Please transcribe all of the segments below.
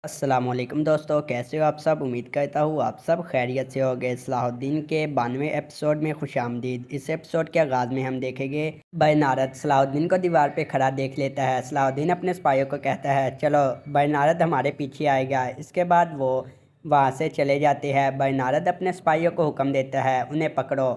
अस्सलाम वालेकुम दोस्तों, कैसे हो आप सब। उम्मीद करता हूँ आप सब खैरियत से होंगे। सलाहुद्दीन के 92वें एपिसोड में खुशामदीद। इस एपिसोड के आगाज़ में हम देखेंगे बरनारद सलाहुद्दीन को दीवार पे खड़ा देख लेता है। सलाहुद्दीन अपने सिपाहियों को कहता है चलो बरनारद हमारे पीछे आएगा। इसके बाद वो वहाँ से चले जाते हैं। बरनारद अपने सिपाहियों को हुक्म देता है उन्हें पकड़ो।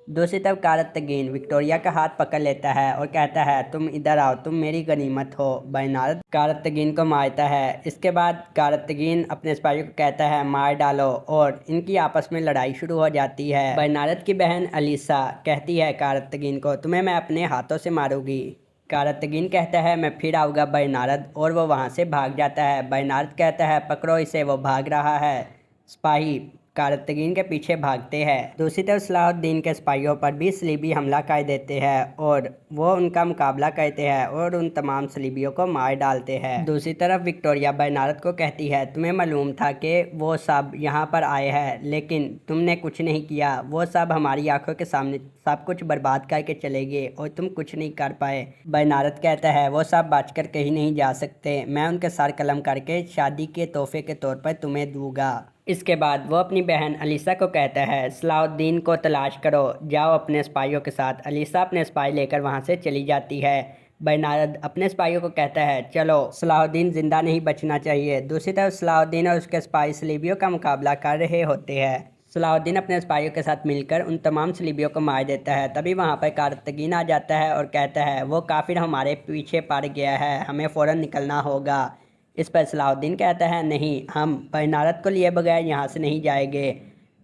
दूसरी तरफ कारतगीन विक्टोरिया का हाथ पकड़ लेता है और कहता है तुम इधर आओ, तुम मेरी गनीमत हो। बरनारद कारतगीन को मारता है। इसके बाद कारतगीन अपने सिपाहियों को कहता है मार डालो और इनकी आपस में लड़ाई शुरू हो जाती है। बरनारद की बहन अलीसा कहती है कारतगीन को तुम्हें मैं अपने हाथों से मारूंगी। कारतगीन कहता है मैं फिर आऊँगा बरनारद, और वो वहाँ से भाग जाता है। बरनारद कहता है पकड़ो इसे, वो भाग रहा है। सिपाही कारतगीन के पीछे भागते हैं। दूसरी तरफ सलाहुद्दीन के सिपाहियों पर भी सलीबी हमला कर देते हैं और वो उनका मुकाबला करते हैं और उन तमाम सलीबियों को मार डालते हैं। दूसरी तरफ विक्टोरिया बरनारद को कहती है तुम्हें मालूम था कि वो सब यहाँ पर आए हैं, लेकिन तुमने कुछ नहीं किया। वो सब हमारी आंखों के सामने सब कुछ बर्बाद करके चले गए और तुम कुछ नहीं कर पाए। बरनारद कहता है वो सब बचकर कहीं नहीं जा सकते, मैं उनके सर कलम करके शादी के तोहफे के तौर पर तुम्हें दूंगा। इसके बाद वो अपनी बहन अलीसा को कहता है सलाहुद्दीन को तलाश करो, जाओ अपने सिपाहियों के साथ। अलीसा अपने सिपाही लेकर वहाँ से चली जाती है। बरनारद अपने सिपाहियों को कहता है चलो सलाहुद्दीन जिंदा नहीं बचना चाहिए। दूसरी तरफ सलाहुद्दीन और उसके सिपाही सलीबियों का मुकाबला कर रहे होते हैं। सलाहुद्दीन अपने सिपाहियों के साथ मिलकर उन तमाम सलीबियों को मार देता है। तभी वहाँ पर कारतगीन आ जाता है और कहता है वो काफिर हमारे पीछे पड़ गया है, हमें फ़ौरन निकलना होगा। इस पर सलाहुद्दीन कहता है नहीं, हम बरनारद को लिए बगैर यहाँ से नहीं जाएंगे।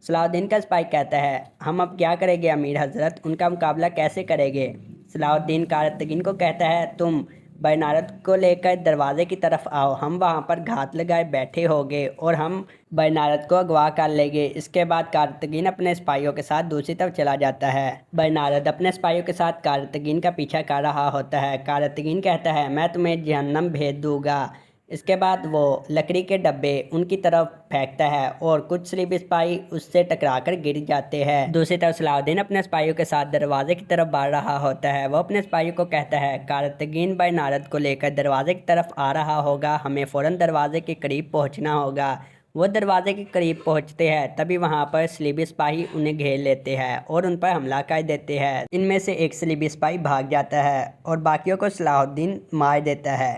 सलाहुद्दीन का सिपाही कहता है हम अब क्या करेंगे अमीर हजरत, उनका मुकाबला कैसे करेंगे। सलाहुद्दीन कारतगीन को कहता है तुम बरनारद को लेकर दरवाजे की तरफ आओ, हम वहाँ पर घात लगाए बैठे होंगे और हम बरनारद को अगवा कर लेंगे। इसके बाद कारतगीन अपने सिपाहियों के साथ दूसरी तरफ चला जाता है। बरनारद अपने सिपाहियों के साथ कारतगीन का पीछा कर रहा होता है। कारतगीन कहता है मैं तुम्हें जहन्नम भेज दूंगा। इसके बाद वो लकड़ी के डब्बे उनकी तरफ फेंकता है और कुछ सलीबी सिपाही उससे टकराकर गिर जाते हैं। दूसरी तरफ सलाहुद्दीन अपने सिपाहियों के साथ दरवाजे की तरफ बढ़ रहा होता है। वो अपने सिपाहियों को कहता है कारतगीन बरनारद को लेकर दरवाजे की तरफ आ रहा होगा, हमें फ़ौरन दरवाजे के करीब पहुंचना होगा। वो दरवाजे के करीब पहुंचते हैं। तभी वहां पर सलीबी सिपाही उन्हें घेर लेते हैं और उन पर हमला कर देते हैं। इनमें से एक सलीबी सिपाही भाग जाता है और बाकियों को सलाहुद्दीन मार देता है।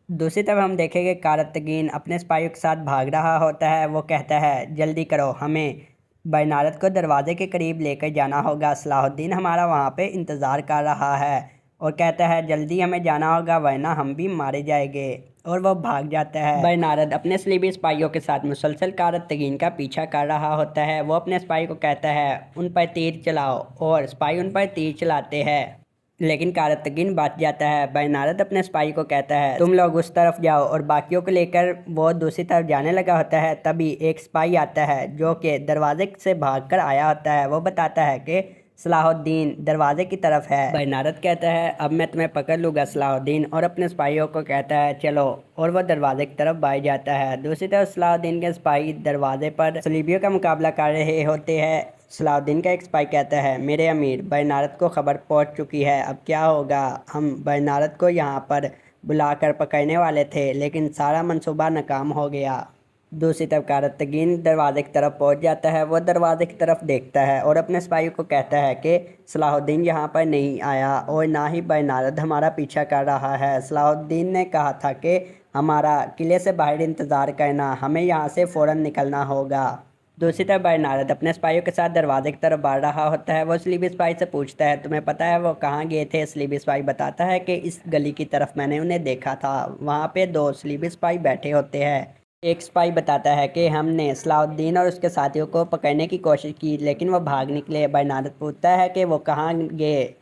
दूसरी तरफ हम देखेंगे कारतगीन अपने सिपाहियों के साथ भाग रहा होता है। वो कहता है जल्दी करो, हमें बरनारद को दरवाजे के करीब लेकर जाना होगा, सलाहुद्दीन हमारा वहाँ पे इंतज़ार कर रहा है। और कहता है जल्दी हमें जाना होगा वरना हम भी मारे जाएंगे। और वो भाग जाता है। बरनारद अपने सलीबी सिपाहियों के साथ मुसलसल कारतगीन का पीछा कर रहा होता है। वो अपने सिपाही को कहता है उन पर तीर चलाओ और सिपाही उन पर तीर चलाते हैं, लेकिन कारतगीन बच जाता है। बरनारद अपने सिपाही को कहता है तुम लोग उस तरफ जाओ और बाकियों को लेकर वो दूसरी तरफ जाने लगा होता है। तभी एक सिपाही आता है जो कि दरवाजे से भागकर आया होता है। वो बताता है कि सलाहुद्दीन दरवाजे की तरफ है। बरनारद कहता है अब मैं तुम्हें पकड़ लूँगा सलाहुद्दीन, और अपने सिपाहियों को कहता है चलो, और वो दरवाजे की तरफ बढ़ जाता है। दूसरी तरफ सलाहुद्दीन के सिपाही दरवाजे पर सलीबियों का मुकाबला कर रहे होते हैं। सलाहुद्दीन का एक सिपाही कहता है मेरे अमीर बरनारद को खबर पहुंच चुकी है, अब क्या होगा। हम बरनारद को यहाँ पर बुलाकर पकड़ने वाले थे, लेकिन सारा मंसूबा नाकाम हो गया। दूसरी तरफ कारतगीन दरवाजे की तरफ पहुंच जाता है। वो दरवाजे की तरफ देखता है और अपने सिपाही को कहता है कि सलाहुद्दीन यहाँ पर नहीं आया और ना ही बरनारद हमारा पीछा कर रहा है। सलाहुद्दीन ने कहा था कि हमारा किले से बाहर इंतज़ार करना, हमें यहाँ से फ़ौरन निकलना होगा। दूसरी तरफ बरनारद अपने सिपाहियों के साथ दरवाजे की तरफ बढ़ रहा होता है। वो सलीबी सिपाही से पूछता है तुम्हें पता है वो कहाँ गए थे। सलीबी सिपाही बताता है कि इस गली की तरफ मैंने उन्हें देखा था, वहाँ पे दो सलीबी सिपाही बैठे होते हैं। एक सिपाही बताता है कि हमने सलाहुद्दीन और उसके साथियों को पकड़ने की कोशिश की, लेकिन वो भाग निकले। बरनारद पूछता है कि वो कहाँ गए।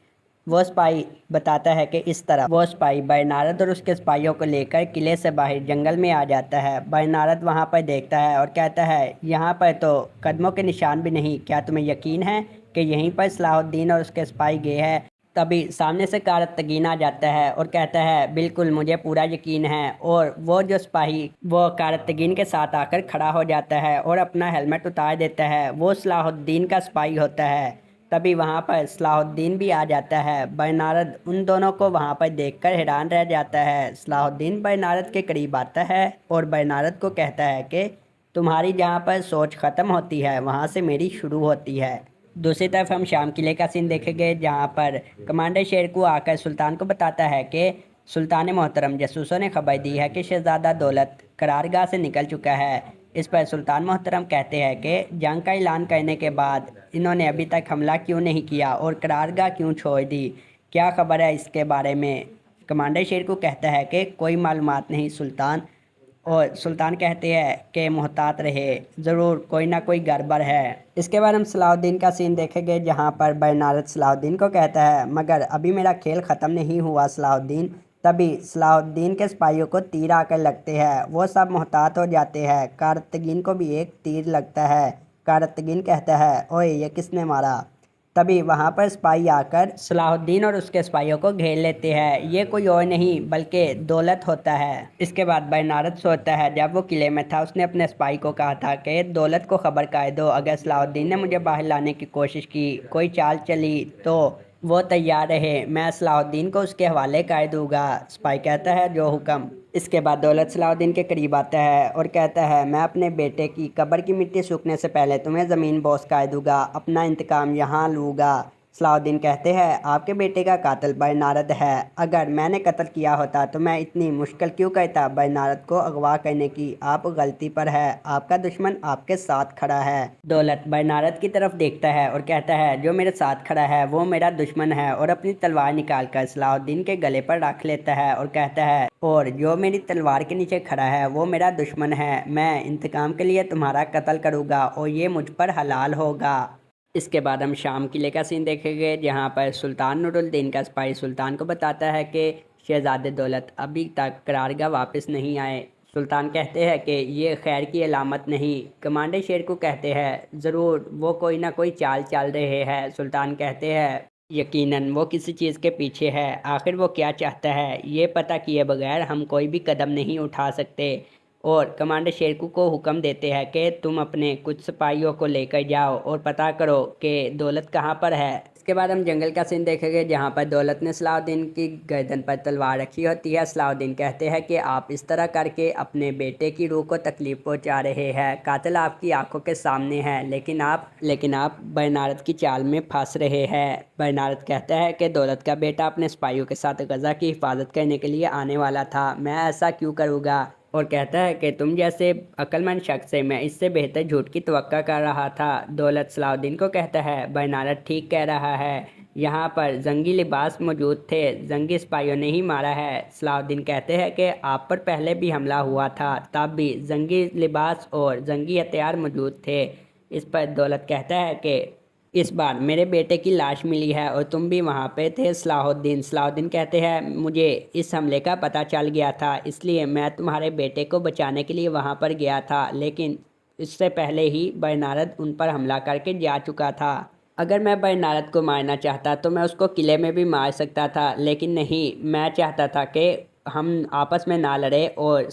वो सिपाही बताता है कि इस तरह। वो सिपाही बरनारद और उसके सिपाहियों को लेकर किले से बाहर जंगल में आ जाता है। बरनारद वहां पर देखता है और कहता है यहाँ पर तो कदमों के निशान भी नहीं, क्या तुम्हें यकीन है कि यहीं पर सलाहुद्दीन और उसके सिपाही गए हैं। तभी सामने से कारतगीन आ जाता है और कहता है बिल्कुल मुझे पूरा यकीन है। और वो जो सिपाही वो कारतगीन के साथ आकर खड़ा हो जाता है और अपना हेलमेट उतार देता है। वो सलाहुद्दीन का सिपाही होता है। तभी वहाँ पर सलाहुद्दीन भी आ जाता है। बरनारद उन दोनों को वहाँ पर देखकर हैरान रह जाता है। सलाहुद्दीन बरनारद के करीब आता है और बरनारद को कहता है कि तुम्हारी जहाँ पर सोच ख़त्म होती है वहाँ से मेरी शुरू होती है। दूसरी तरफ हम शाम किले का सीन देखेंगे, जहाँ पर कमांडर शेरकू आकर सुल्तान को बताता है कि सुल्तान मोहतरम, जासूसों ने खबर दी है कि शहज़ादा दौलत करारगाह से निकल चुका है। इस पर सुल्तान मोहतरम कहते हैं कि जंग का ऐलान करने के बाद इन्होंने अभी तक हमला क्यों नहीं किया और करारगाह क्यों छोड़ दी, क्या खबर है इसके बारे में। कमांडर शेरकू कहता है कि कोई मालूमात नहीं सुल्तान। और सुल्तान कहते हैं कि मोहतात रहे, ज़रूर कोई ना कोई गड़बड़ है। इसके बाद हम सलाहुद्दीन का सीन देखेंगे, जहाँ पर बरनारद सलाहुद्दीन को कहता है मगर अभी मेरा खेल ख़त्म नहीं हुआ सलाहुद्दीन। तभी सलाहुद्दीन के सिपाहियों को तीर आकर लगते हैं, वो सब मोहतात हो जाते हैं। कारतगीन को भी एक तीर लगता है। कारतगीन कहता है ओए ये किसने मारा। तभी वहाँ पर सिपाही आकर सलाहुद्दीन और उसके सिपाहियों को घेर लेते हैं। ये कोई और नहीं बल्कि दौलत होता है। इसके बाद बरनारद सोचता है, जब वो किले में था उसने अपने सिपाही को कहा था कि दौलत को खबर कर दो, अगर सलाहुद्दीन ने मुझे बाहर लाने की कोशिश की, कोई चाल चली तो वो तैयार रहे, मैं सलाहुद्दीन को उसके हवाले कर दूंगा। सिपाही कहता है जो हुक्म। इसके बाद दौलत सलाहुद्दीन के करीब आता है और कहता है मैं अपने बेटे की कब्र की मिट्टी सूखने से पहले तुम्हें ज़मीन बोस कर दूंगा, अपना इंतकाम यहाँ लूँगा। सलाहुद्दीन कहते हैं आपके बेटे का कातिल बरनारद है, अगर मैंने कत्ल किया होता तो मैं इतनी मुश्किल क्यों करता बरनारद को अगवा करने की। आप गलती पर है, आपका दुश्मन आपके साथ खड़ा है। दौलत बरनारद की तरफ देखता है और कहता है जो मेरे साथ खड़ा है वो मेरा दुश्मन है, और अपनी तलवार निकाल कर सलाहुद्दीन के गले पर रख लेता है और कहता है और जो मेरी तलवार के नीचे खड़ा है वो मेरा दुश्मन है, मैं इंतकाम के लिए तुम्हारा कत्ल करूँगा और ये मुझ पर हलाल होगा। इसके बाद हम शाम किले का सीन देखेंगे, जहाँ पर सुल्तान नूरुद्दीन का सिपाही सुल्तान को बताता है कि शहज़ादे दौलत अभी तक करारगाह वापस नहीं आए। सुल्तान कहते हैं कि ये खैर की अलामत नहीं। कमांडर शेर को कहते हैं ज़रूर वो कोई ना कोई चाल चल रहे हैं। सुल्तान कहते हैं यकीनन वो किसी चीज़ के पीछे है, आखिर वो क्या चाहता है ये पता किए बगैर हम कोई भी कदम नहीं उठा सकते। और कमांडर शेरकू को हुक्म देते हैं कि तुम अपने कुछ सिपाहियों को लेकर जाओ और पता करो कि दौलत कहाँ पर है। इसके बाद हम जंगल का सीन देखेंगे, जहाँ पर दौलत ने सलाहुद्दीन की गर्दन पर तलवार रखी होती है। सलाहुद्दीन कहते हैं कि आप इस तरह करके अपने बेटे की रूह को तकलीफ पहुँचा रहे हैं, कातिल आपकी आंखों के सामने है, लेकिन आप बरनारद की चाल में फंस रहे हैं। बरनारद कहता है कि दौलत का बेटा अपने सिपाहियों के साथ गजा की हिफाजत करने के लिए आने वाला था, मैं ऐसा क्यों करूँगा। और कहता है कि तुम जैसे अक्लमंद शख्स से मैं इससे बेहतर झूठ की तवक्का कर रहा था। दौलत सलाहुद्दीन को कहता है बरनारद ठीक कह रहा है, यहाँ पर जंगी लिबास मौजूद थे, जंगी सिपाहियों ने ही मारा है। सलाहुद्दीन कहते हैं कि आप पर पहले भी हमला हुआ था, तब भी जंगी लिबास और जंगी हथियार मौजूद थे। इस पर दौलत कहता है कि इस बार मेरे बेटे की लाश मिली है और तुम भी वहाँ पे थे सलाहुद्दीन कहते हैं मुझे इस हमले का पता चल गया था, इसलिए मैं तुम्हारे बेटे को बचाने के लिए वहाँ पर गया था, लेकिन इससे पहले ही बरनारद उन पर हमला करके जा चुका था। अगर मैं बरनारद को मारना चाहता तो मैं उसको किले में भी मार सकता था, लेकिन नहीं, मैं चाहता था कि हम आपस में ना लड़े और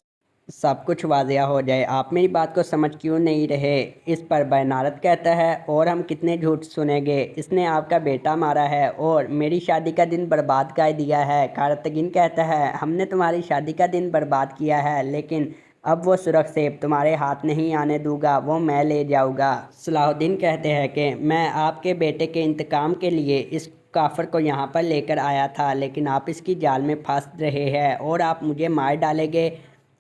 सब कुछ वाज़िया हो जाए। आप मेरी बात को समझ क्यों नहीं रहे। इस पर बरनारद कहता है और हम कितने झूठ सुनेंगे, इसने आपका बेटा मारा है और मेरी शादी का दिन बर्बाद कर दिया है। कारतगीन कहता है हमने तुम्हारी शादी का दिन बर्बाद किया है, लेकिन अब वो सुरख सेब तुम्हारे हाथ नहीं आने दूंगा, वो मैं ले जाऊंगा। सलाहुद्दीन कहते हैं कि मैं आपके बेटे के इंतकाम के लिए इस काफर को यहाँ पर लेकर आया था, लेकिन आप इसकी जाल में फंस रहे हैं और आप मुझे मार डालेंगे।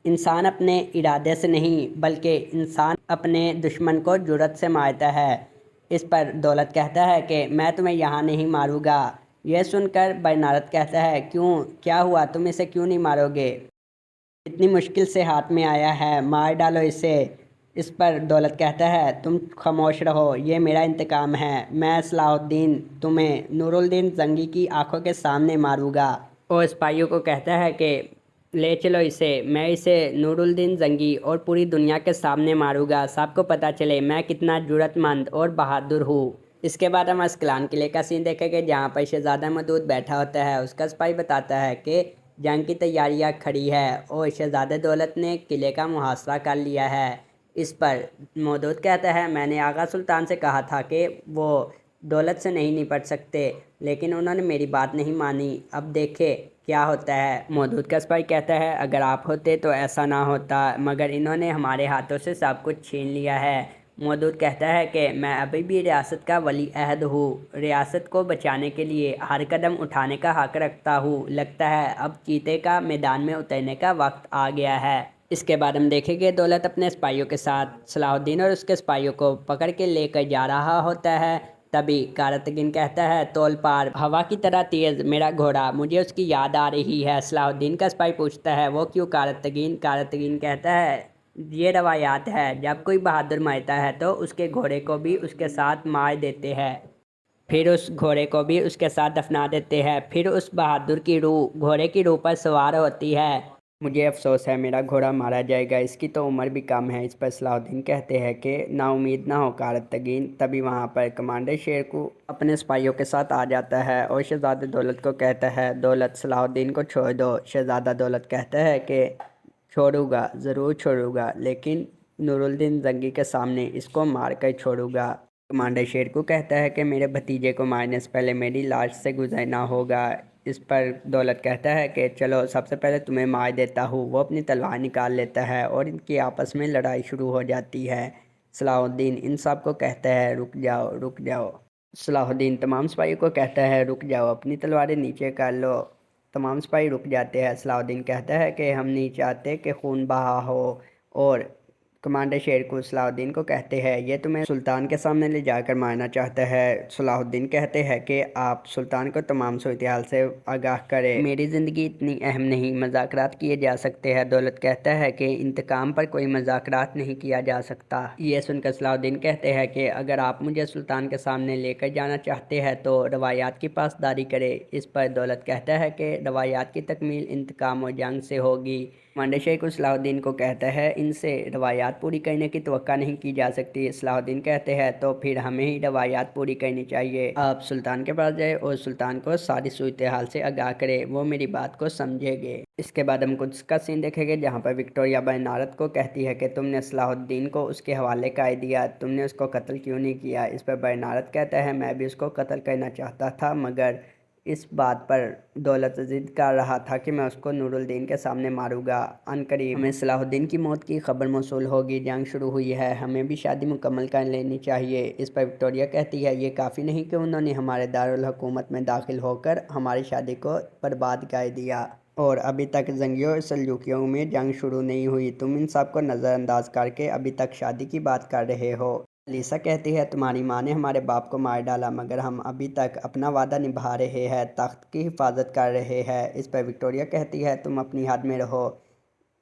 इंसान अपने इरादे से नहीं बल्कि इंसान अपने दुश्मन को जुर्रत से मारता है। इस पर दौलत कहता है कि मैं तुम्हें यहाँ नहीं मारूंगा। यह सुनकर बरनारद कहता है क्यों, क्या हुआ, तुम इसे क्यों नहीं मारोगे, इतनी मुश्किल से हाथ में आया है, मार डालो इसे। इस पर दौलत कहता है तुम खामोश रहो, ये मेरा इंतकाम है, मैं सलाहुद्दीन तुम्हें नूरुद्दीन जंगी की आंखों के सामने मारूंगा। और सिपाहियों को कहता है कि ले चलो इसे, मैं इसे नूरुद्दीन जंगी और पूरी दुनिया के सामने मारूंगा, सबको पता चले मैं कितना जुर्रतमंद और बहादुर हूँ। इसके बाद हम अस्कलान किले का सीन देखेंगे, जहाँ पर शहजादा मदूद बैठा होता है। उसका सिपाही बताता है कि जंग की तैयारियां खड़ी है और शहजादा दौलत ने किले का मुहासरा कर लिया है। इस पर मदूद कहता है मैंने आगा सुल्तान से कहा था कि वो दौलत से नहीं निपट सकते, लेकिन उन्होंने मेरी बात नहीं मानी। अब देखे क्या होता है। मौदूद का सिपाही कहता है, अगर आप होते तो ऐसा ना होता, मगर इन्होंने हमारे हाथों से सब कुछ छीन लिया है। मौदूद कहता है कि मैं अभी भी रियासत का वली अहद हूँ, रियासत को बचाने के लिए हर कदम उठाने का हक रखता हूँ। लगता है अब चीते का मैदान में उतरने का वक्त आ गया है। इसके बाद हम देखेंगे दौलत अपने सिपाहियों के साथ सलाहुद्दीन और उसके सिपाहियों को पकड़ के लेकर जा रहा होता है। तभी कारतगीन कहता है, तौल पार हवा की तरह तेज मेरा घोड़ा, मुझे उसकी याद आ रही है। सलाहुद्दीन का सिपाही पूछता है, वो क्यों कारतगीन? कारतगीन कहता है, ये रवायात है, जब कोई बहादुर मरता है तो उसके घोड़े को भी उसके साथ मार देते हैं, फिर उस घोड़े को भी उसके साथ दफना देते हैं, फिर उस बहादुर की रूह घोड़े की रूह पर सवार होती है। मुझे अफसोस है मेरा घोड़ा मारा जाएगा, इसकी तो उम्र भी कम है। इस पर सलाहुद्दीन कहते हैं कि नाउमीद ना हो कारतगीन। तभी वहाँ पर कमांडर शेर को अपने सिपाहियों के साथ आ जाता है और शहजादा दौलत को कहता है, दौलत सलाहुद्दीन को छोड़ दो। शहजादा दौलत कहता है कि छोड़ूंगा, ज़रूर छोड़ूंगा, लेकिन नूरुद्दीन जंगी के सामने इसको मार कर छोड़ूंगा। कमांडर शेर को कहता है कि मेरे भतीजे को मारने से पहले मेरी लाश से गुजरना होगा। इस पर दौलत कहता है कि चलो सबसे पहले तुम्हें मार देता हूँ। वो अपनी तलवार निकाल लेता है और इनकी आपस में लड़ाई शुरू हो जाती है। सलाहुद्दीन इन सब को कहता है, रुक जाओ रुक जाओ। सलाहुद्दीन तमाम सिपाहियों को कहता है, रुक जाओ, अपनी तलवारें नीचे कर लो। तमाम सिपाही रुक जाते हैं। सलाहुद्दीन कहता है कि हम नहीं चाहते कि खून बहा हो। और कमांडर शेर को सलाहुद्दीन को कहते हैं, ये तुम्हें सुल्तान के सामने ले जाकर मारना चाहता है। सलाहुद्दीन कहते हैं कि आप सुल्तान को तमाम सूरत हाल से आगाह करें, मेरी ज़िंदगी इतनी अहम नहीं, मजाकरात किए जा सकते हैं। दौलत कहता है कि इंतकाम पर कोई मजाकरात नहीं किया जा सकता। ये सुनकर सलाहुद्दीन कहते हैं कि अगर आप मुझे सुल्तान के सामने लेकर जाना चाहते हैं तो रवायात की पासदारी करें। इस पर दौलत कहता है कि रवायात की तकमील इंतकाम और जंग से होगी। कमांडर शेर सलाहुद्दीन को कहता है, इनसे रवायात पूरी करने की तवक्का नहीं की जा सकती। सलाहुद्दीन कहते हैं, तो फिर हमें ही रवायात पूरी करनी चाहिए। आप सुल्तान के पास जाए और सुल्तान को सारी सूरत हाल से आगाह करें, वो मेरी बात को समझेंगे। इसके बाद हम कुछ का सीन देखेंगे जहाँ पर विक्टोरिया बरनारद को कहती है कि तुमने सलाहुद्दीन को उसके हवाले कर दिया, तुमने उसको कत्ल क्यों नहीं किया? इस पर बरनारद कहता है, मैं भी उसको कत्ल करना चाहता था, मगर इस बात पर दौलत ज़िद कर रहा था कि मैं उसको नूरुद्दीन के सामने मारूंगा। अनकरीब हमें सलाहुद्दीन की मौत की खबर मौसूल होगी, जंग शुरू हुई है, हमें भी शादी मुकम्मल कर लेनी चाहिए। इस पर विक्टोरिया कहती है, ये काफ़ी नहीं कि उन्होंने हमारे दारुल हुकूमत में दाखिल होकर हमारी शादी को बर्बाद कर दिया, और अभी तक जंगियों और सल्जूकियों में जंग शुरू नहीं हुई। तुम इन सब को नज़रअंदाज करके अभी तक शादी की बात कर रहे हो। अलीसा कहती है, तुम्हारी माँ ने हमारे बाप को मार डाला, मगर हम अभी तक अपना वादा निभा रहे हैं, तख्त की हिफाजत कर रहे हैं। इस पर विक्टोरिया कहती है, तुम अपनी हद में रहो।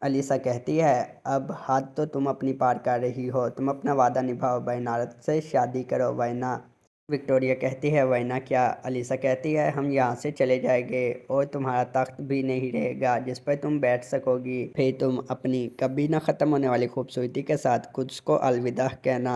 अलीसा कहती है, अब हद तो तुम अपनी पार कर रही हो, तुम अपना वादा निभाओ, बरनारद से शादी करो, वरना। विक्टोरिया कहती है, वरना क्या? अलीसा कहती है, हम यहाँ से चले जाएंगे और तुम्हारा तख्त भी नहीं रहेगा जिस पर तुम बैठ सकोगी। फिर तुम अपनी कभी ना ख़त्म होने वाली खूबसूरती के साथ कुछ को अलविदा कहना।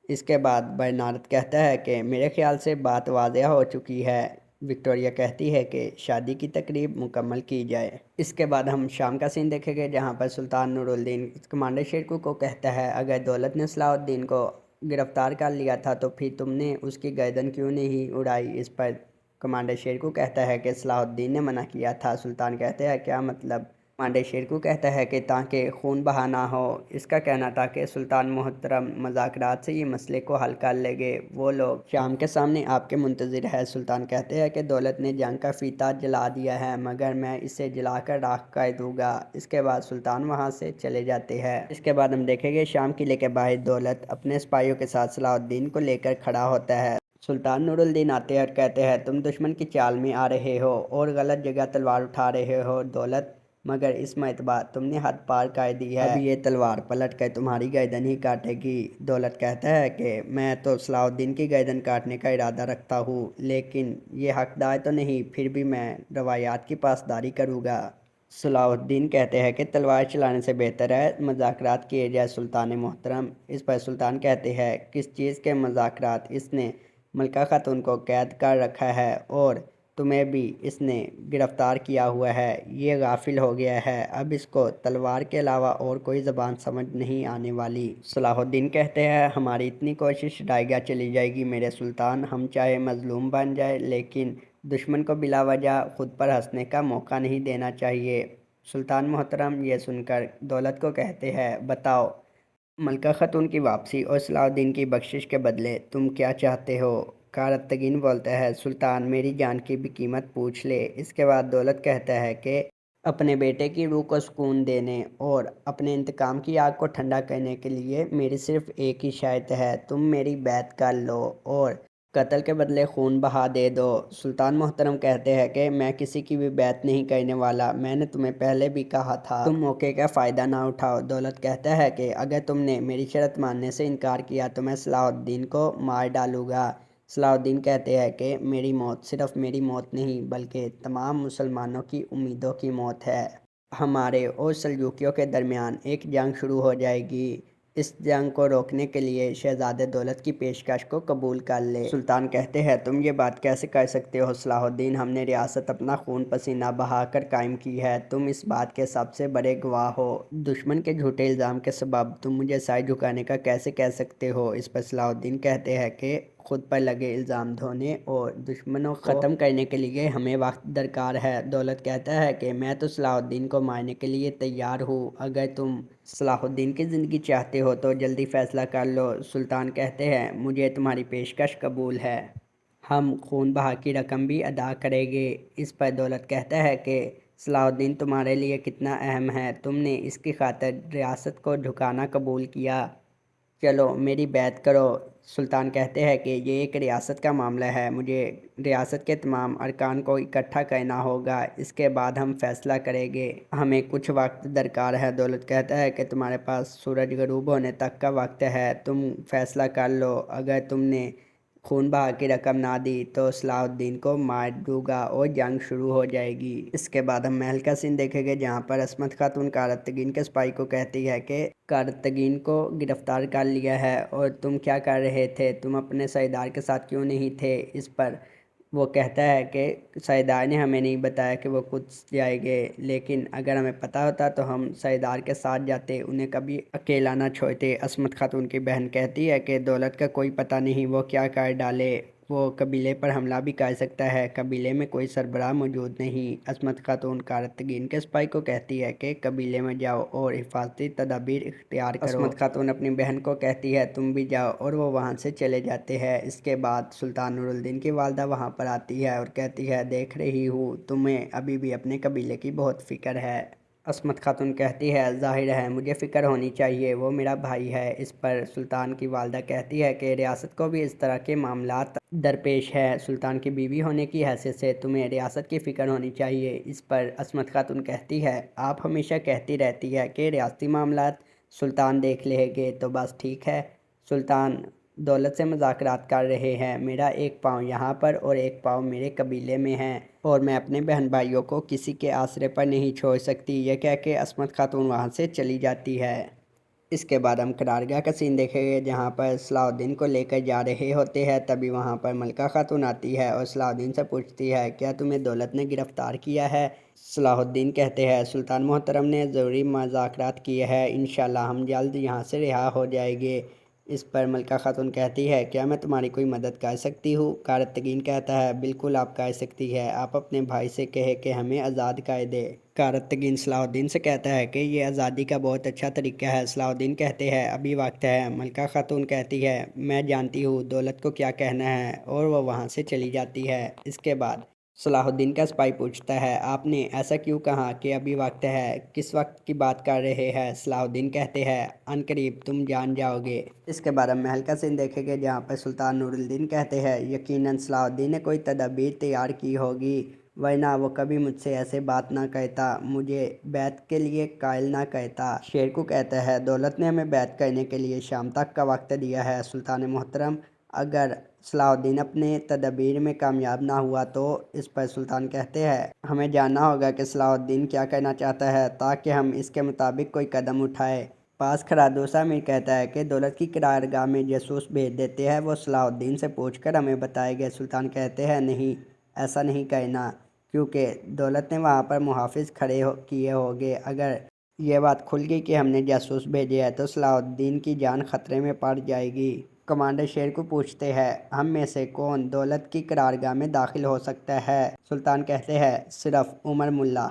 इसके बाद बरनारद कहता है कि मेरे ख्याल से बात वाज़ेह हो चुकी है। विक्टोरिया कहती है कि शादी की तकरीब मुकम्मल की जाए। इसके बाद हम शाम का सीन देखेंगे जहाँ पर सुल्तान नूरुद्दीन कमांडर शेरकू को कहता है, अगर दौलत ने सलाहुद्दीन को गिरफ्तार कर लिया था तो फिर तुमने उसकी गर्दन क्यों नहीं उड़ाई? इस पर कमांडर शेरकू कहता है कि सलाहुद्दीन ने मना किया था। सुल्तान कहते हैं, क्या मतलब? कमांडर शेरकू कहता है कि ताकि खून बहा ना हो। इसका कहना था कि सुल्तान मोहतरम मज़ाकरात से ये मसले को हल कर लेंगे। वो लोग शाम के सामने आपके मुंतज़िर है। सुल्तान कहते हैं कि दौलत ने जंग का फीता जला दिया है, मगर मैं इसे जलाकर राख कर दूंगा। इसके बाद सुल्तान वहाँ से चले जाते हैं। इसके बाद हम देखेंगे शाम किले के बाहर दौलत अपने सिपाहियों के साथ सलाहुद्दीन को लेकर खड़ा होता है। सुल्तान नूरुद्दीन आते हैं और कहते हैं, तुम दुश्मन की चाल में आ रहे हो और गलत जगह तलवार उठा रहे हो दौलत, मगर इस मरतबा तुमने हद पार कर दी है। अब ये तलवार पलट कर तुम्हारी गर्दन ही काटेगी। दौलत कहता है कि मैं तो सलाहुद्दीन की गर्दन काटने का इरादा रखता हूँ, लेकिन ये हकदार तो नहीं, फिर भी मैं रवायात की पासदारी करूँगा। सलाहुद्दीन कहते हैं कि तलवार चलाने से बेहतर है मज़ाकरात किए जाए सुल्तान मोहतरम। इस पर सुल्तान कहते हैं, किस चीज़ के मज़ाकरात? इसने मलका खातून को कैद कर रखा है और تمہیں بھی اس نے گرفتار کیا ہوا ہے، یہ غافل ہو گیا ہے، اب اس کو تلوار کے علاوہ اور کوئی زبان سمجھ نہیں آنے والی۔ صلاح الدین کہتے ہیں ہماری اتنی کوشش ڈائیگا چلی جائے گی میرے سلطان، ہم چاہے مظلوم بن جائے لیکن دشمن کو بلا وجہ خود پر ہنسنے کا موقع نہیں دینا چاہیے۔ سلطان محترم یہ سن کر دولت کو کہتے ہیں بتاؤ ملکہ خاتون کی واپسی اور صلاح الدین کی بخشش کے بدلے تم کیا چاہتے ہو؟ کارتگین بولتا ہے سلطان میری جان کی بھی قیمت پوچھ لے۔ اس کے بعد دولت کہتا ہے کہ اپنے بیٹے کی روح کو سکون دینے اور اپنے انتقام کی آگ کو ٹھنڈا کرنے کے لیے میری صرف ایک ہی شرط ہے، تم میری بیعت کر لو اور قتل کے بدلے خون بہا دے دو۔ سلطان محترم کہتے ہیں کہ میں کسی کی بھی بیعت نہیں کرنے والا، میں نے تمہیں پہلے بھی کہا تھا تم موقع کا فائدہ نہ اٹھاؤ۔ دولت کہتا ہے کہ اگر تم نے میری شرط ماننے سے انکار کیا تو میں صلاح الدین کو مار ڈالوں گا۔ صلاح الدین کہتے ہیں کہ میری موت صرف میری موت نہیں بلکہ تمام مسلمانوں کی امیدوں کی موت ہے۔ ہمارے اور سلجوقیوں کے درمیان ایک جنگ شروع ہو جائے گی، اس جنگ کو روکنے کے لیے شہزادے دولت کی پیشکش کو قبول کر لے۔ سلطان کہتے ہیں تم یہ بات کیسے کر سکتے ہو صلاح الدین، ہم نے ریاست اپنا خون پسینہ بہا کر قائم کی ہے، تم اس بات کے سب سے بڑے گواہ ہو۔ دشمن کے جھوٹے الزام کے سبب تم مجھے سر جھکانے کا کیسے کہہ سکتے ہو؟ اس پر صلاح الدین کہتے ہیں کہ خود پر لگے الزام دھونے اور دشمنوں کو ختم کرنے کے لیے ہمیں وقت درکار ہے۔ دولت کہتا ہے کہ میں تو صلاح الدین کو مارنے کے لیے تیار ہوں، اگر تم صلاح الدین کی زندگی چاہتے ہو تو جلدی فیصلہ کر لو۔ سلطان کہتے ہیں مجھے تمہاری پیشکش قبول ہے، ہم خون بہا کی رقم بھی ادا کریں گے۔ اس پر دولت کہتا ہے کہ صلاح الدین تمہارے لیے کتنا اہم ہے، تم نے اس کی خاطر ریاست کو جھکانا قبول کیا، چلو میری بیعت کرو۔ سلطان کہتے ہیں کہ یہ ایک ریاست کا معاملہ ہے، مجھے ریاست کے تمام ارکان کو اکٹھا کرنا ہوگا، اس کے بعد ہم فیصلہ کریں گے، ہمیں کچھ وقت درکار ہے۔ دولت کہتا ہے کہ تمہارے پاس سورج غروب ہونے تک کا وقت ہے، تم فیصلہ کر لو، اگر تم نے خون بہا کی رقم نہ دی تو صلاح الدین کو مار دوں گا اور جنگ شروع ہو جائے گی۔ اس کے بعد ہم محل کا سین دیکھیں گے جہاں پر عصمت خاتون کارتگین کے سپاہی کو کہتی ہے کہ کارتگین کو گرفتار کر لیا ہے اور تم کیا کر رہے تھے، تم اپنے سردار کے ساتھ کیوں نہیں تھے؟ اس پر وہ کہتا ہے کہ سردار نے ہمیں نہیں بتایا کہ وہ قدس جائیں گے، لیکن اگر ہمیں پتہ ہوتا تو ہم سردار کے ساتھ جاتے، انہیں کبھی اکیلا نہ چھوڑتے۔ عصمت خاتون کی بہن کہتی ہے کہ دولت کا کوئی پتہ نہیں وہ کیا کر ڈالے، وہ قبیلے پر حملہ بھی کر سکتا ہے، قبیلے میں کوئی سربراہ موجود نہیں۔ عصمت خاتون کارتگین کے سپاہی کو کہتی ہے کہ قبیلے میں جاؤ اور حفاظتی تدابیر اختیار کرو۔ عصمت خاتون اپنی بہن کو کہتی ہے تم بھی جاؤ اور وہ وہاں سے چلے جاتے ہیں۔ اس کے بعد سلطان نور الدین کی والدہ وہاں پر آتی ہے اور کہتی ہے دیکھ رہی ہوں تمہیں ابھی بھی اپنے قبیلے کی بہت فکر ہے۔ عصمت خاتون کہتی ہے ظاہر ہے مجھے فکر ہونی چاہیے، وہ میرا بھائی ہے۔ اس پر سلطان کی والدہ کہتی ہے کہ ریاست کو بھی اس طرح کے معاملات درپیش ہے، سلطان کی بیوی ہونے کی حیثیت سے تمہیں ریاست کی فکر ہونی چاہیے۔ اس پر عصمت خاتون کہتی ہے آپ ہمیشہ کہتی رہتی ہے کہ ریاستی معاملات سلطان دیکھ لیں گے تو بس ٹھیک ہے، سلطان دولت سے مذاکرات کر رہے ہیں، میرا ایک پاؤں یہاں پر اور ایک پاؤں میرے قبیلے میں ہے اور میں اپنے بہن بھائیوں کو کسی کے آسرے پر نہیں چھوڑ سکتی۔ یہ کہہ کے عصمت خاتون وہاں سے چلی جاتی ہے۔ اس کے بعد ہم قرارگاہ کا سین دیکھیں گے جہاں پر صلاح الدین کو لے کر جا رہے ہوتے ہیں، تبھی وہاں پر ملکہ خاتون آتی ہے اور صلاح الدین سے پوچھتی ہے کیا تمہیں دولت نے گرفتار کیا ہے؟ صلاح الدین کہتے ہیں سلطان محترم نے ضروری مذاکرات کیے ہیں، انشاءاللہ ہم جلد یہاں سے رہا ہو جائیں گے۔ اس پر ملکہ خاتون کہتی ہے کیا میں تمہاری کوئی مدد کر سکتی ہوں؟ کارتگین کہتا ہے بالکل آپ کر سکتی ہے، آپ اپنے بھائی سے کہے کہ ہمیں آزاد کر دے۔ کارتگین صلاح الدین سے کہتا ہے کہ یہ آزادی کا بہت اچھا طریقہ ہے۔ صلاح الدین کہتے ہیں ابھی وقت ہے۔ ملکہ خاتون کہتی ہے میں جانتی ہوں دولت کو کیا کہنا ہے اور وہ وہاں سے چلی جاتی ہے۔ اس کے بعد صلاح الدین کا سپاہی پوچھتا ہے آپ نے ایسا کیوں کہا کہ ابھی وقت ہے، کس وقت کی بات کر رہے ہیں؟ صلاح الدین کہتے ہیں عنقریب تم جان جاؤ گے۔ اس کے بعد ہم محل کا سین دیکھیں گے جہاں پر سلطان نور الدین کہتے ہیں یقیناً صلاح الدین نے کوئی تدابیر تیار کی ہوگی ورنہ وہ کبھی مجھ سے ایسے بات نہ کہتا، مجھے بیعت کے لیے قائل نہ کہتا۔ شیرکو کہتا ہے دولت نے ہمیں بیعت کرنے کے لیے شام تک کا وقت دیا ہے، سلطان محترم اگر صلاح الدین اپنے تدابیر میں کامیاب نہ ہوا تو؟ اس پر سلطان کہتے ہیں ہمیں جاننا ہوگا کہ صلاح الدین کیا کرنا چاہتا ہے تاکہ ہم اس کے مطابق کوئی قدم اٹھائیں۔ پاس کھڑا دوسرا امیر کہتا ہے کہ دولت کی قرارگاہ میں جاسوس بھیج دیتے ہیں، وہ صلاح الدین سے پوچھ کر ہمیں بتائے گے۔ سلطان کہتے ہیں نہیں، ऐसा नहीं कहना, क्योंकि दौलत ने वहाँ पर मुहाफिज किए होंगे। अगर ये बात खुल गई कि हमने जासूस भेजे है तो सलाहुद्दीन की जान खतरे में पड़ जाएगी। कमांडर शेरकुह पूछते हैं, हम में से कौन दौलत की करारगाह में दाखिल हो सकता है? सुल्तान कहते हैं, सिर्फ उमर मुल्ला।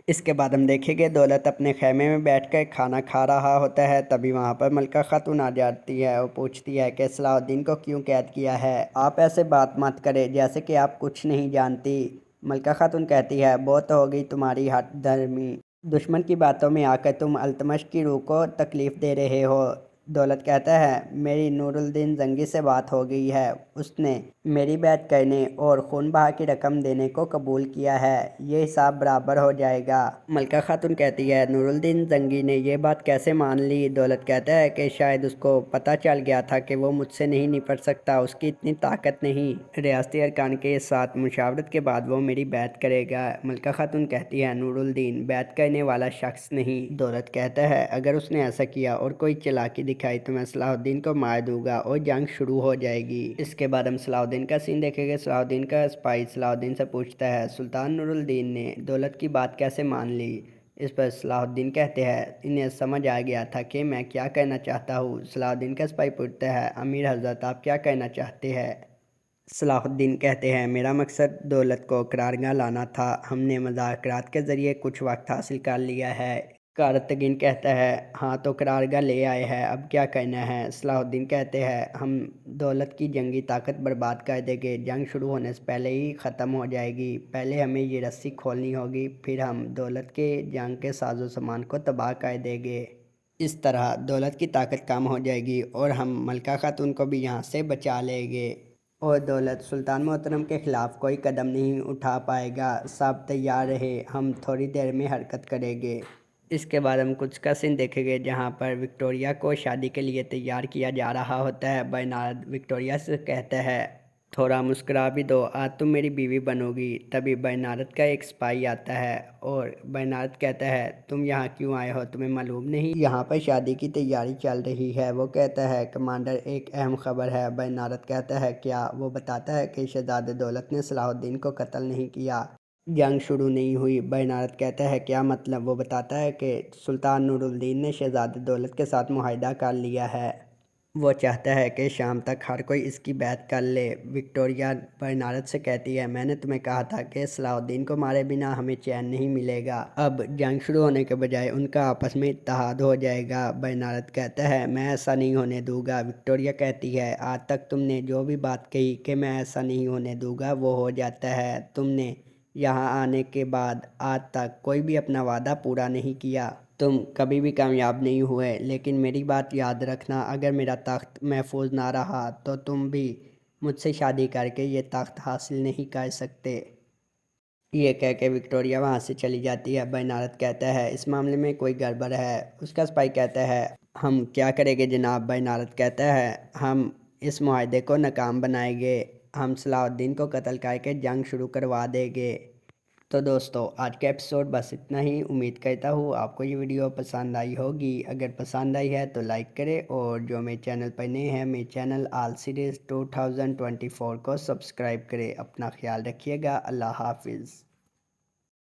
इसके बाद हम देखेंगे दौलत अपने खेमे में बैठकर खाना खा रहा होता है। तभी वहाँ पर मलका खातून आ जाती है और पूछती है कि सलाहुद्दीन को क्यों कैद किया है? आप ऐसे बात मत करें जैसे कि आप कुछ नहीं जानती। मलका खातून कहती है, बहुत हो गई तुम्हारी हठ धर्मी, दुश्मन की बातों में आकर तुम अल्तमश की रूह को तकलीफ़ दे रहे हो। दौलत कहता है, मेरी नूरुद्दीन जंगी से बात हो गई है, उसने मेरी बैत करने और खून बहा की रकम देने को कबूल किया है, ये हिसाब बराबर हो जाएगा। मलका खातून कहती है, नूरुद्दीन जंगी ने ये बात कैसे मान ली? दौलत कहता है कि शायद उसको पता चल गया था कि वो मुझसे नहीं निपट सकता, उसकी इतनी ताकत नहीं। रियासती अरकान के साथ मुशावरत के बाद वो मेरी बैत करेगा। मलका खातून कहती है, नूरुद्दीन बैत करने वाला शख्स नहीं। दौलत कहता है, अगर उसने ऐसा किया और कोई चालाकी दिखाई तो मैं सलाहुद्दीन को मार दूंगा और जंग शुरू हो जाएगी। इसके बाद हम सलाहुद्दीन का सीन देखेंगे। सलाहुद्दीन का सिपाही सलाहुद्दीन से पूछता है, सुल्तान नूरुद्दीन ने दौलत की बात कैसे मान ली? इस पर सलाहुद्दीन कहते हैं, इन्हें समझ आ गया था कि मैं क्या कहना चाहता हूँ। सलाहुद्दीन का सिपाही पूछता है, अमीर हजरत आप क्या कहना चाहते हैं? सलाहुद्दीन कहते हैं, मेरा मकसद दौलत को करारगाह लाना था, हमने मुज़ाकरात के ज़रिए कुछ वक्त हासिल कर लिया है। कारतगीन कहता है, हाँ तो करारगाह ले आए हैं, अब क्या करना है? सलाहुद्दीन कहते हैं, हम दौलत की जंगी ताकत बर्बाद कर देंगे, जंग शुरू होने से पहले ही ख़त्म हो जाएगी। पहले हमें ये रस्सी खोलनी होगी, फिर हम दौलत के जंग के साजो सामान को तबाह कर देंगे। इस तरह दौलत की ताकत कम हो जाएगी और हम मलका खातून को भी यहाँ से बचा लेंगे और दौलत सुल्तान मोहतरम के ख़िलाफ़ कोई कदम नहीं उठा पाएगा। सब तैयार रहे, हम थोड़ी देर में हरकत करेंगे। इसके बाद हम कुछ का सीन देखेंगे जहाँ पर विक्टोरिया को शादी के लिए तैयार किया जा रहा होता है। बर्नार्ड विक्टोरिया से कहता है, थोड़ा मुस्कुरा भी दो, आज तुम मेरी बीवी बनोगी। तभी बर्नार्ड का एक सिपाही आता है और बर्नार्ड कहता है, तुम यहाँ क्यों आए हो, तुम्हें मालूम नहीं यहाँ पर शादी की तैयारी चल रही है? वो कहता है, कमांडर एक अहम खबर है। बर्नार्ड कहता है, क्या? वो बताता है कि शहजादे दौलत ने सलाहुद्दीन को कत्ल नहीं किया, जंग शुरू नहीं हुई। बर्नार्ड कहता है, क्या मतलब? वो बताता है कि सुल्तान नूरुद्दीन ने शहजादे दौलत के साथ मुआहदा कर लिया है, वो चाहता है कि शाम तक हर कोई इसकी बैत कर ले। विक्टोरिया बर्नार्ड से कहती है, मैंने तुम्हें कहा था कि सलाहुद्दीन को मारे बिना हमें चैन नहीं मिलेगा। अब जंग शुरू होने के बजाय उनका आपस में इत्तेहाद हो जाएगा। बर्नार्ड कहता है, मैं ऐसा नहीं होने दूंगा। विक्टोरिया कहती है, आज तक तुमने जो भी बात कही कि मैं ऐसा नहीं होने दूंगा, वो हो जाता है। तुमने यहाँ आने के बाद आज तक कोई भी अपना वादा पूरा नहीं किया, तुम कभी भी कामयाब नहीं हुए। लेकिन मेरी बात याद रखना, अगर मेरा तख्त महफूज ना रहा तो तुम भी मुझसे शादी करके ये तख्त हासिल नहीं कर सकते। ये कह के विक्टोरिया वहाँ से चली जाती है। बर्नार्ड कहता है, इस मामले में कोई गड़बड़ है। उसका सिपाही कहता है, हम क्या करेंगे जनाब? बर्नार्ड कहता है, हम इस मुआहदे को नाकाम बनाएंगे, हम सलाहुद्दीन को कत्ल करके जंग शुरू करवा देंगे। तो दोस्तों आज का एपिसोड बस इतना ही। उम्मीद करता हूँ आपको ये वीडियो पसंद आई होगी। अगर पसंद आई है तो लाइक करें और जो मेरे चैनल पर नए हैं, मेरे चैनल आल सीरीज़ 2024 को सब्सक्राइब करें। अपना ख्याल रखिएगा। अल्लाह हाफिज़।